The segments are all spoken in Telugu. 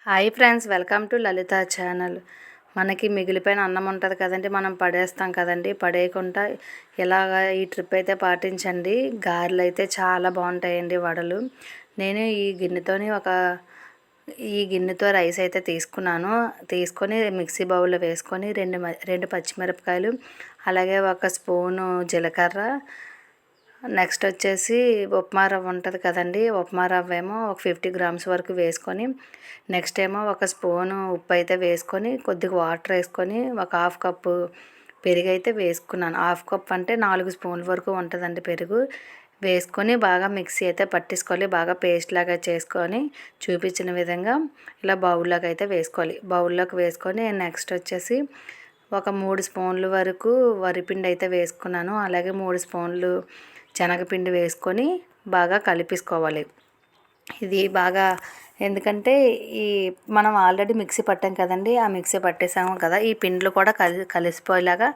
Hi friends, welcome to Lalitha channel. మనకి మిగిలిపోయిన అన్నం ఉంటుంది కదండి, మనం పడేస్తాం కదండి. పడేయకుండా ఇలాగ ఈ ట్రిప్ అయితే పాటించండి. గారెలు అయితే చాలా బాగుంటాయండి, వడలు. నేను ఈ గిన్నెతో రైస్ అయితే తీసుకొని మిక్సీ బౌల్లో వేసుకొని రెండు పచ్చిమిరపకాయలు, అలాగే ఒక స్పూను జీలకర్ర, నెక్స్ట్ వచ్చేసి ఉప్మా రవ్వ ఉంటుంది కదండి, ఉప్మా రవ్వ ఏమో ఒక 50 గ్రామ్స్ వరకు వేసుకొని, నెక్స్ట్ ఏమో ఒక స్పూను ఉప్పు అయితే వేసుకొని, కొద్దిగా వాటర్ వేసుకొని, ఒక హాఫ్ కప్పు పెరుగు అయితే వేసుకున్నాను. హాఫ్ కప్ అంటే 4 స్పూన్ల వరకు ఉంటుందండి పెరుగు. వేసుకొని బాగా మిక్సీ అయితే పట్టేసుకోవాలి. బాగా పేస్ట్ లాగా చేసుకొని చూపించిన విధంగా ఇలా బౌల్లోకి అయితే వేసుకోవాలి. బౌల్లోకి వేసుకొని నెక్స్ట్ వచ్చేసి ఒక 3 స్పూన్ల వరకు వరిపిండి అయితే వేసుకున్నాను. అలాగే 3 స్పూన్లు శనగపిండి వేసుకొని బాగా కలిపేసుకోవాలి. ఇది బాగా, ఎందుకంటే మనం ఆల్రెడీ మిక్సీ పట్టాం కదండి, ఆ మిక్సీ పట్టేసాము కదా, ఈ పిండిలు కూడా కలిసిపోయేలాగా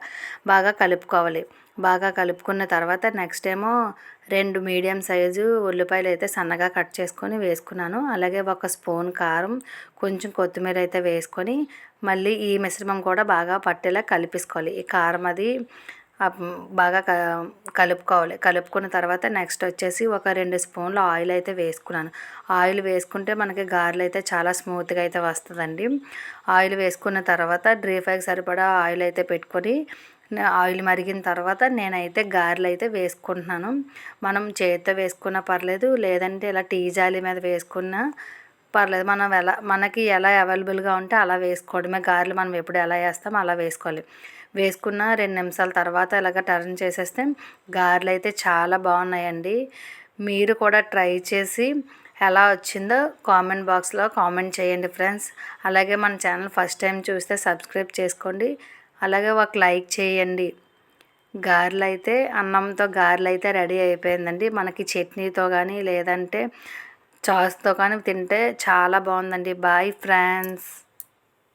బాగా కలుపుకోవాలి. బాగా కలుపుకున్న తర్వాత నెక్స్ట్ ఏమో 2 మీడియం సైజు ఉల్లిపాయలు అయితే సన్నగా కట్ చేసుకొని వేసుకున్నాను. అలాగే ఒక స్పూన్ కారం, కొంచెం కొత్తిమీర అయితే వేసుకొని మళ్ళీ ఈ మిశ్రమం కూడా బాగా పట్టేలా కలిపేసుకోవాలి. ఈ కారం అది బాగా కలుపుకోవాలి. కలుపుకున్న తర్వాత నెక్స్ట్ వచ్చేసి ఒక 2 స్పూన్ల ఆయిల్ అయితే వేసుకున్నాను. ఆయిల్ వేసుకుంటే మనకి గారెలు అయితే చాలా స్మూత్గా అయితే వస్తుందండి. ఆయిల్ వేసుకున్న తర్వాత డీప్ ఫ్రైకి సరిపడా ఆయిల్ అయితే పెట్టుకొని, ఆయిల్ మరిగిన తర్వాత నేనైతే గారెలు అయితే వేసుకుంటున్నాను. మనం చేతితో వేసుకున్నా పర్లేదు, లేదంటే ఇలా టీ జాలి మీద వేసుకున్నా పర్లేదు. మనకి ఎలా అవైలబుల్గా ఉంటే అలా వేసుకోవడమే. గారెలు మనం ఎప్పుడు ఎలా వేస్తామో అలా వేసుకోవాలి. వేసుకున్న 2 నిమిషాల తర్వాత ఇలాగ టర్న్ చేసేస్తే గారెలు అయితే చాలా బాగున్నాయండి. మీరు కూడా ట్రై చేసి ఎలా వచ్చిందో కామెంట్ బాక్స్లో కామెంట్ చేయండి ఫ్రెండ్స్. అలాగే మన ఛానల్ ఫస్ట్ టైం చూస్తే సబ్స్క్రైబ్ చేసుకోండి. అలాగే ఒక లైక్ చేయండి. అన్నంతో గారెలు అయితే రెడీ అయిపోయిందండి. మనకి చట్నీతో కానీ లేదంటే చాస్తో కానీ తింటే చాలా బాగుందండి. Bye friends.